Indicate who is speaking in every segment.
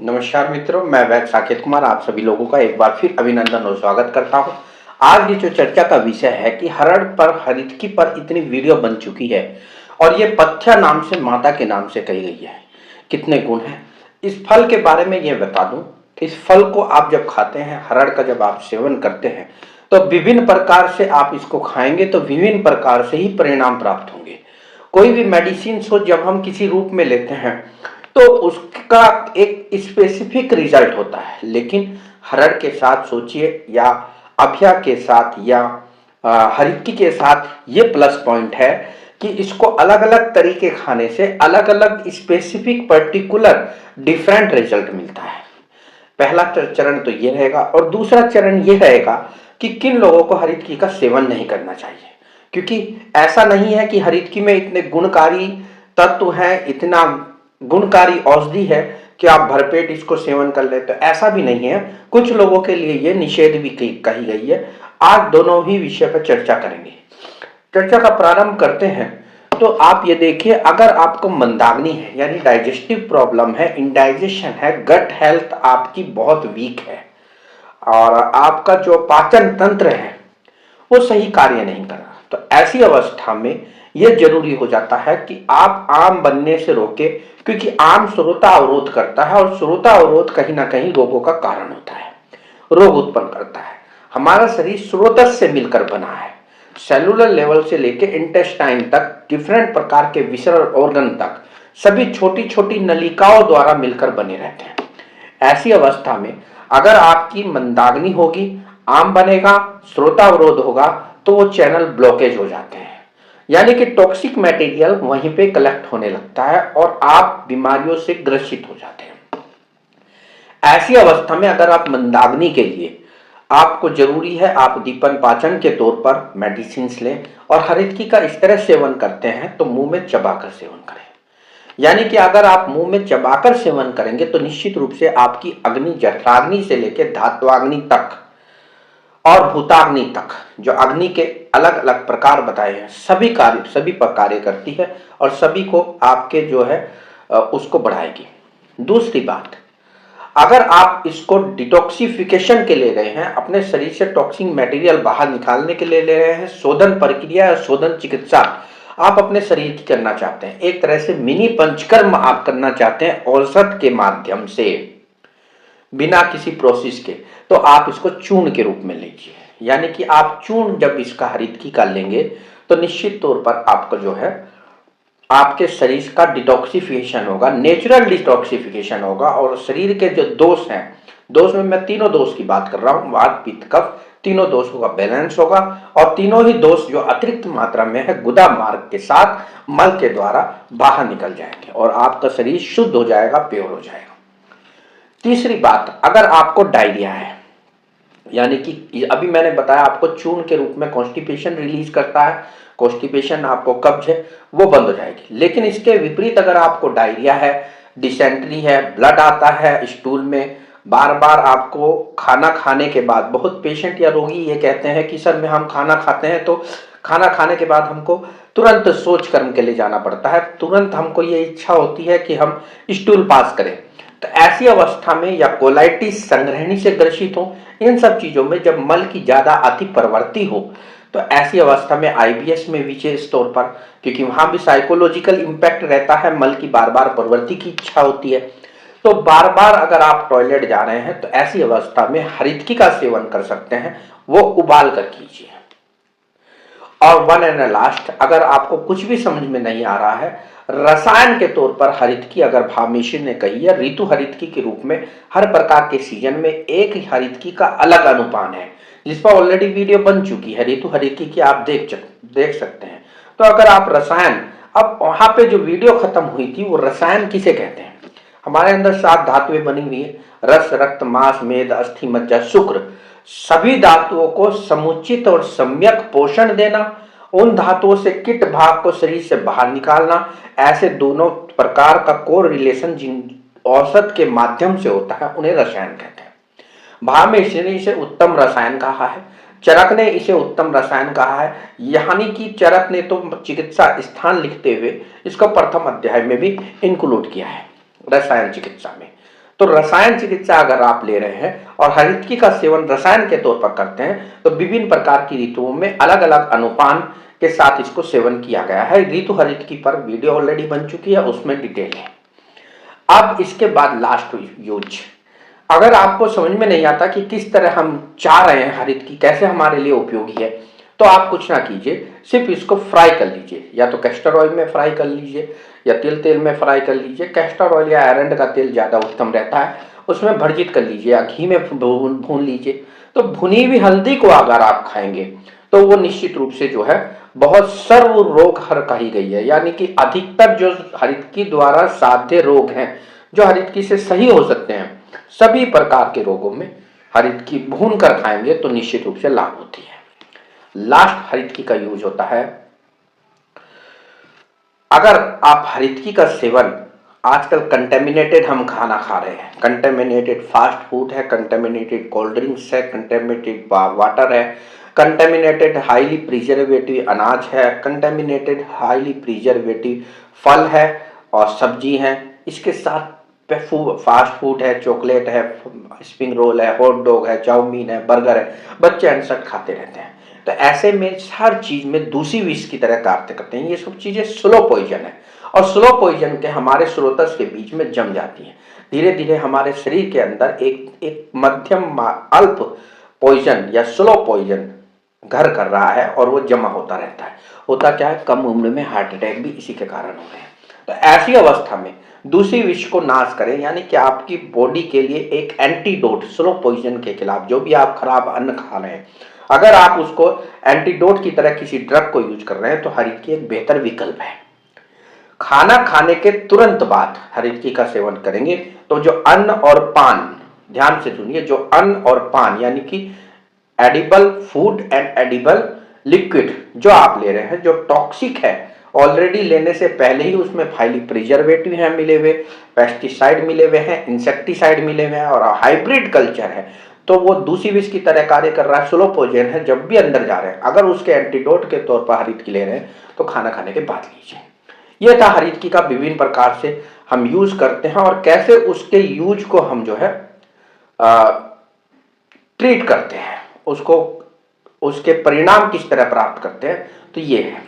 Speaker 1: नमस्कार मित्रों, मैं वैद्य साकेत कुमार आप सभी लोगों का एक बार फिर अभिनंदन और स्वागत करता हूं। आज की जो चर्चा का विषय है कि हरड़ पर हरितकी पर इतनी वीडियो बन चुकी है और ये पथ्या नाम से माता के नाम से कही गई है। कितने गुण हैं इस फल के बारे में ये बता दूं कि इस फल को आप जब खाते हैं, हरड़ का जब आप सेवन करते हैं तो विभिन्न प्रकार से आप इसको खाएंगे तो विभिन्न प्रकार से ही परिणाम प्राप्त होंगे। कोई भी मेडिसिन हो जब हम किसी रूप में लेते हैं तो उसका एक स्पेसिफिक रिजल्ट होता है, लेकिन हरड़ के साथ सोचिए या अभिया के साथ या हरितकी के साथ ये प्लस पॉइंट है कि इसको अलग अलग तरीके खाने से अलग अलग स्पेसिफिक पर्टिकुलर डिफरेंट रिजल्ट मिलता है। पहला चरण तो ये रहेगा और दूसरा चरण ये रहेगा कि किन लोगों को हरितकी का सेवन नहीं करना चाहिए, क्योंकि ऐसा नहीं है कि हरितकी में इतने गुणकारी तत्व हैं, इतना गुणकारी औषधि है कि आप भरपेट इसको सेवन कर लेते, ऐसा भी नहीं है। कुछ लोगों के लिए ये निषेध भी कही गई है। आज दोनों ही विषय पर चर्चा करेंगे। चर्चा का प्रारंभ करते हैं तो आप ये देखिए, अगर आपको मंदाग्नि है यानी डाइजेस्टिव प्रॉब्लम है, इंडाइजेशन है, गट हेल्थ आपकी बहुत वीक है और आपका जो पाचन तंत्र है वो सही कार्य नहीं कर रहा, तो ऐसी अवस्था में यह जरूरी हो जाता है कि आप आम बनने से रोके, क्योंकि आम श्रोता अवरोध करता है और श्रोता अवरोध कहीं ना कहीं रोगों का कारण होता है, रोग उत्पन्न करता है। हमारा शरीर स्रोतस से मिलकर बना है, सेलुलर लेवल से लेकर इंटेस्टाइन तक, डिफरेंट प्रकार के विसर्जन ऑर्गन तक सभी छोटी छोटी नलिकाओं द्वारा मिलकर बने रहते हैं। ऐसी अवस्था में अगर आपकी मंदाग्नि होगी, आम बनेगा, श्रोतावरोध होगा, तो वो चैनल ब्लॉकेज हो जाते हैं, यानी कि टॉक्सिक मटेरियल वहीं पे कलेक्ट होने लगता है और आप बीमारियों से ग्रसित हो जाते हैं। ऐसी अवस्था में अगर आप मंदाग्नि के लिए आपको जरूरी है आप दीपन पाचन के तौर पर मेडिसिन लें और हरितकी का इस तरह सेवन करते हैं तो मुंह में चबाकर सेवन करें। यानी कि अगर आप मुंह में चबाकर सेवन करेंगे तो निश्चित रूप से आपकी अग्नि जठराग्नि से लेकर धात्वाग्नि तक और भूताग्नि तक, जो अग्नि के अलग अलग प्रकार बताए हैं, सभी पर कार्य करती है और सभी को आपके जो है उसको बढ़ाएगी। दूसरी बात, अगर आप इसको डिटॉक्सिफिकेशन के लिए गए हैं, अपने शरीर से टॉक्सिक मटेरियल बाहर निकालने के लिए ले रहे हैं, शोधन प्रक्रिया या शोधन चिकित्सा आप अपने शरीर की करना चाहते हैं, एक तरह से मिनी पंचकर्म आप करना चाहते हैं औषध के माध्यम से, बिना किसी प्रोसेस के, तो आप इसको चूर्ण के रूप में लीजिए। यानी कि आप चूर्ण जब इसका हरितकी का लेंगे तो निश्चित तौर पर आपको जो है आपके शरीर का डिटॉक्सिफिकेशन होगा, नेचुरल डिटॉक्सिफिकेशन होगा और शरीर के जो दोष हैं, दोष में मैं तीनों दोष की बात कर रहा हूं, वात पित्त कफ, तीनों दोषों का बैलेंस होगा और तीनों ही दोष जो अतिरिक्त मात्रा में है गुदा मार्ग के साथ मल के द्वारा बाहर निकल जाएंगे और आपका शरीर शुद्ध हो जाएगा, प्योर हो जाएगा। तीसरी बात, अगर आपको डायरिया है, यानी कि अभी मैंने बताया आपको चूर्ण के रूप में कॉन्स्टिपेशन रिलीज करता है, कॉन्स्टिपेशन आपको कब्ज है वो बंद हो जाएगी, लेकिन इसके विपरीत अगर आपको डायरिया है, डिसेंट्री है, ब्लड आता है स्टूल में, बार बार आपको खाना खाने के बाद, बहुत पेशेंट या रोगी ये कहते हैं कि सर में हम खाना खाते हैं तो खाना खाने के बाद हमको तुरंत शौच कर्म के लिए जाना पड़ता है, तुरंत हमको ये इच्छा होती है कि हम स्टूल पास करें। तो ऐसी अवस्था में या कोलाइटिस संग्रहणी से ग्रसित हो, इन सब चीजों में जब मल की ज्यादा अति प्रवृत्ति हो तो ऐसी अवस्था में आईबीएस में विशेष तौर पर, क्योंकि वहां भी साइकोलॉजिकल इंपैक्ट रहता है, मल की बार बार प्रवृत्ति की इच्छा होती है, तो बार बार अगर आप टॉयलेट जा रहे हैं तो ऐसी अवस्था में हरितकी का सेवन कर सकते हैं, वो उबाल कर कीजिए। और वन एंड लास्ट, अगर आपको कुछ भी समझ में नहीं आ रहा है, रसायन के तौर पर हरितकी अगर भामेशी ने कही है, ऋतु हरितकी के रूप में हर प्रकार के सीजन में एक ही हरितकी का अलग अनुपान है, जिस पर ऑलरेडी वीडियो बन चुकी है ऋतु हरितकी की, आप देख सकते हैं। तो अगर आप रसायन, अब वहां पे जो वीडियो खत्म हुई थी वो रसायन किसे कहते हैं, हमारे अंदर 7 धातुएं बनी हुई है, रस, रक्त, मांस, मेद, अस्थि, मज्जा, शुक्र, सभी धातुओं को समुचित और सम्यक पोषण देना, उन धातुओं से किट भाग को शरीर से बाहर निकालना, ऐसे दोनों प्रकार का कोर रिलेशन जिन औषध के माध्यम से होता है उन्हें रसायन कहते हैं। भामेशी ने इसे उत्तम रसायन कहा है, चरक ने इसे उत्तम रसायन कहा है, यानी कि चरक ने तो चिकित्सा स्थान लिखते हुए इसको प्रथम अध्याय में भी इंक्लूड किया है रसायन चिकित्सा में। तो रसायन चिकित्सा अगर आप ले रहे हैं और हरितकी का सेवन रसायन के तौर पर करते हैं तो विभिन्न प्रकार की ऋतुओं में अलग अलग अनुपान के साथ इसको सेवन किया गया है। ऋतु हरितकी पर वीडियो ऑलरेडी बन चुकी है, उसमें डिटेल है। अब इसके बाद लास्ट यूज, अगर आपको समझ में नहीं आता कि किस तरह हम चाह रहे हैं हरितकी कैसे हमारे लिए उपयोगी है, तो आप कुछ ना कीजिए, सिर्फ इसको फ्राई कर लीजिए, या तो कैस्टर ऑयल में फ्राई कर लीजिए या तेल में फ्राई कर लीजिए। कैस्टर ऑयल या एरंड का तेल ज़्यादा उत्तम रहता है, उसमें भर्जित कर लीजिए या घी में भून लीजिए। तो भुनी हुई हल्दी को अगर आप खाएंगे तो वो निश्चित रूप से जो है बहुत सर्व रोग हर कही गई है, यानी कि अधिकतर जो हरितकी द्वारा साध्य रोग हैं जो हरितकी से सही हो सकते हैं, सभी प्रकार के रोगों में हरितकी भून कर खाएंगे तो निश्चित रूप से लाभ होती है। लास्ट हरितकी का यूज होता है, अगर आप हरितकी का सेवन, आजकल कंटेमिनेटेड हम खाना खा रहे हैं, कंटेमिनेटेड फास्ट फूड है, कंटेमिनेटेड कोल्ड ड्रिंक्स है, कंटेमिनेटेड वाटर है, कंटेमिनेटेड हाईली प्रिजर्वेटिव अनाज है, कंटेमिनेटेड हाईली प्रिजर्वेटिव फल है और सब्जी है, इसके साथ फास्ट फूड है, चॉकलेट है, स्प्रिंग रोल है, हॉट डॉग है, चाउमीन है, बर्गर है, बच्चे अनसट खाते रहते हैं। तो ऐसे में हर चीज में दूसरी विष की तरह कार्य करते हैं। ये सब चीजें स्लो पॉइजन है और स्लो पॉइजन के हमारे स्रोतस के बीच में जम जाती हैं। धीरे धीरे हमारे शरीर के अंदर एक मध्यम अल्प पॉइजन या स्लो पॉइजन घर कर रहा है और वो जमा होता रहता है। होता क्या है, कम उम्र में हार्ट अटैक भी इसी के कारण हो रहे हैं। तो ऐसी अवस्था में दूसरी विष को नाश करें, यानी कि आपकी बॉडी के लिए एक एंटीडोट स्लो पॉइजन के खिलाफ, जो भी आप खराब अन्न खा रहे हैं, अगर आप उसको एंटीडोट की तरह किसी ड्रग को यूज कर रहे हैं तो हरितकी एक बेहतर विकल्प है। खाना खाने के तुरंत बाद हरितकी का सेवन करेंगे तो जो अन्न और पान, ध्यान से सुनिए, जो अन्न और पान यानी कि edible food and edible liquid जो आप ले रहे हैं, जो टॉक्सिक है, ऑलरेडी लेने से पहले ही उसमें हाईली प्रिजर्वेटिव है मिले हुए, पेस्टिसाइड मिले हुए हैं, इंसेक्टिसाइड मिले हुए हैं और हाइब्रिड कल्चर है, तो वो दूसरी विष की तरह कार्य कर रहा है, स्लो पॉइजन है। जब भी अंदर जा रहे हैं, अगर उसके एंटीडोट के तौर पर हरितकी ले रहे हैं तो खाना खाने के बाद लीजिए। यह था हरितकी का विभिन्न प्रकार से हम यूज करते हैं और कैसे उसके यूज को हम जो है ट्रीट करते हैं, उसको उसके परिणाम किस तरह प्राप्त करते हैं, तो ये है।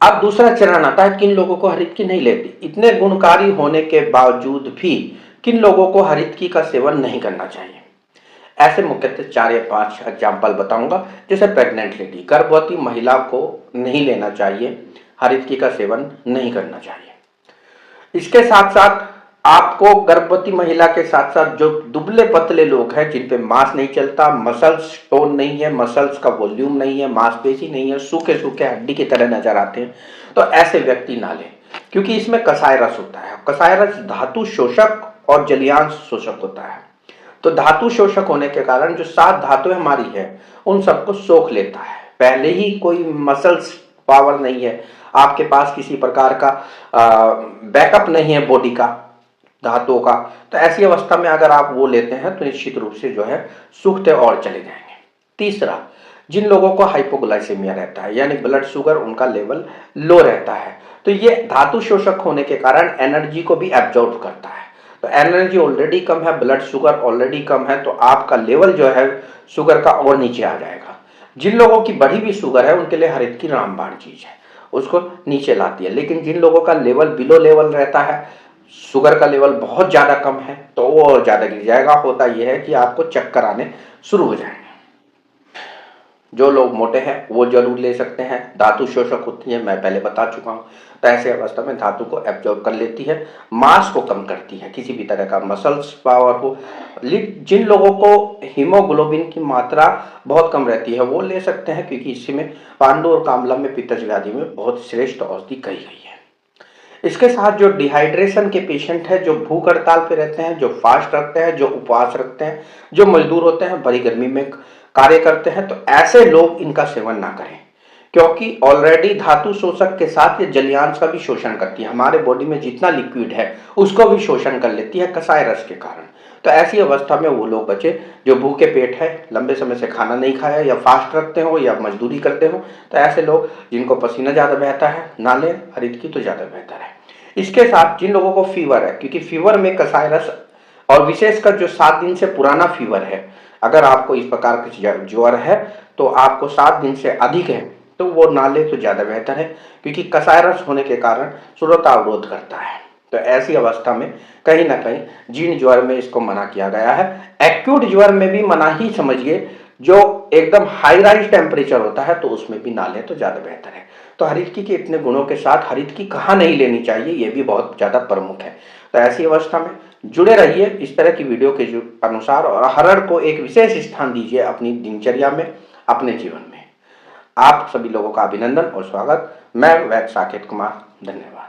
Speaker 1: अब दूसरा चरण आता है, किन लोगों को हरितकी नहीं लेती। इतने गुणकारी होने के बावजूद भी किन लोगों को हरितकी का सेवन नहीं करना चाहिए। ऐसे मुख्यतः 4 या 5 एग्जाम्पल बताऊंगा। जैसे प्रेग्नेंट लेडी, गर्भवती महिला को नहीं लेना चाहिए, हरितकी का सेवन नहीं करना चाहिए। इसके साथ साथ आपको गर्भवती महिला के साथ साथ जो दुबले पतले लोग हैं, जिन पे मांस नहीं चलता, मसल्स टोन नहीं है, मसल्स का वॉल्यूम नहीं है, मांसपेशी नहीं है, सूखे सूखे हड्डी की तरह नजर आते हैं, तो ऐसे व्यक्ति ना लें, क्योंकि इसमें कसाय रस होता है। कसाय रस धातु शोषक और जलीयांश शोषक होता है। तो धातु शोषक होने के कारण जो 7 धातुएं हमारी है उन सबको सोख लेता है। पहले ही कोई मसल्स पावर नहीं है, आपके पास किसी प्रकार का बैकअप नहीं है बॉडी का, धातुओं का, तो ऐसी अवस्था में अगर आप वो लेते हैं तो निश्चित रूप से जो है सूखते और चले जाएंगे। तीसरा, जिन लोगों को हाइपोग्लाइसेमिया रहता है, यानी ब्लड शुगर उनका लेवल लो रहता है, तो ये धातु शोषक होने के कारण एनर्जी को भी एब्जॉर्ब करता है। तो एनर्जी ऑलरेडी कम है, ब्लड शुगर ऑलरेडी कम है, तो आपका लेवल जो है शुगर का और नीचे आ जाएगा। जिन लोगों की बढ़ी हुई शुगर है उनके लिए हरितकी रामबाण चीज है, उसको नीचे लाती है। लेकिन जिन लोगों का लेवल बिलो लेवल रहता है, शुगर का लेवल बहुत ज्यादा कम है, तो वो और ज्यादा गिर जाएगा। होता यह है कि आपको चक्कर आने शुरू हो जाएंगे। जो लोग मोटे हैं वो जरूर ले सकते हैं। धातु शोषक होती है, मैं पहले बता चुका हूं। तो ऐसे अवस्था में धातु को एब्जॉर्ब कर लेती है, मांस को कम करती है, किसी भी तरह का मसल्स पावर हो। जिन लोगों को हीमोग्लोबिन की मात्रा बहुत कम रहती है वो ले सकते हैं, क्योंकि इसमें पांडु और कामला में पित्तज व्याधि में बहुत श्रेष्ठ औषधि कही गई है। इसके साथ जो डिहाइड्रेशन के पेशेंट है, जो भूख हड़ताल पे रहते हैं, जो फास्ट रखते हैं, जो उपवास रखते हैं, जो मजदूर होते हैं, बड़ी गर्मी में कार्य करते हैं, तो ऐसे लोग इनका सेवन ना करें, क्योंकि ऑलरेडी धातु शोषक के साथ ये जलीयांश का भी शोषण करती है। हमारे बॉडी में जितना लिक्विड है उसको भी शोषण कर लेती है कसाय रस के कारण। तो ऐसी अवस्था में वो लोग बचे जो भूखे पेट है, लंबे समय से खाना नहीं खाया, या फास्ट रखते हो या मजदूरी करते हो। तो ऐसे लोग जिनको पसीना ज्यादा बहता है ना लें, हरितकी तो ज्यादा बेहतर है। इसके साथ जिन लोगों को फीवर है, क्योंकि फीवर में कसाय रस और विशेषकर जो 7 दिन से पुराना फीवर है, अगर आपको इस प्रकार का ज्वर है तो आपको 7 दिन से अधिक है तो वो ना ले तो ज़्यादा बेहतर है, क्योंकि कसाय रस होने के कारण श्रोतावरोध करता है। तो ऐसी अवस्था में कहीं ना कहीं जीर्ण ज्वर में इसको मना किया गया है। एक्यूट ज्वर में भी मना ही समझिए, जो एकदम हाई राइज टेम्परेचर होता है तो उसमें भी ना ले तो ज़्यादा बेहतर है। तो हरितकी के इतने गुणों के साथ हरितकी कहाँ नहीं लेनी चाहिए, ये भी बहुत ज़्यादा प्रमुख है। तो ऐसी अवस्था में जुड़े रहिए इस तरह की वीडियो के अनुसार, और हरड़ को एक विशेष स्थान दीजिए अपनी दिनचर्या में, अपने जीवन में। आप सभी लोगों का अभिनंदन और स्वागत। मैं वैद्य साकेत कुमार, धन्यवाद।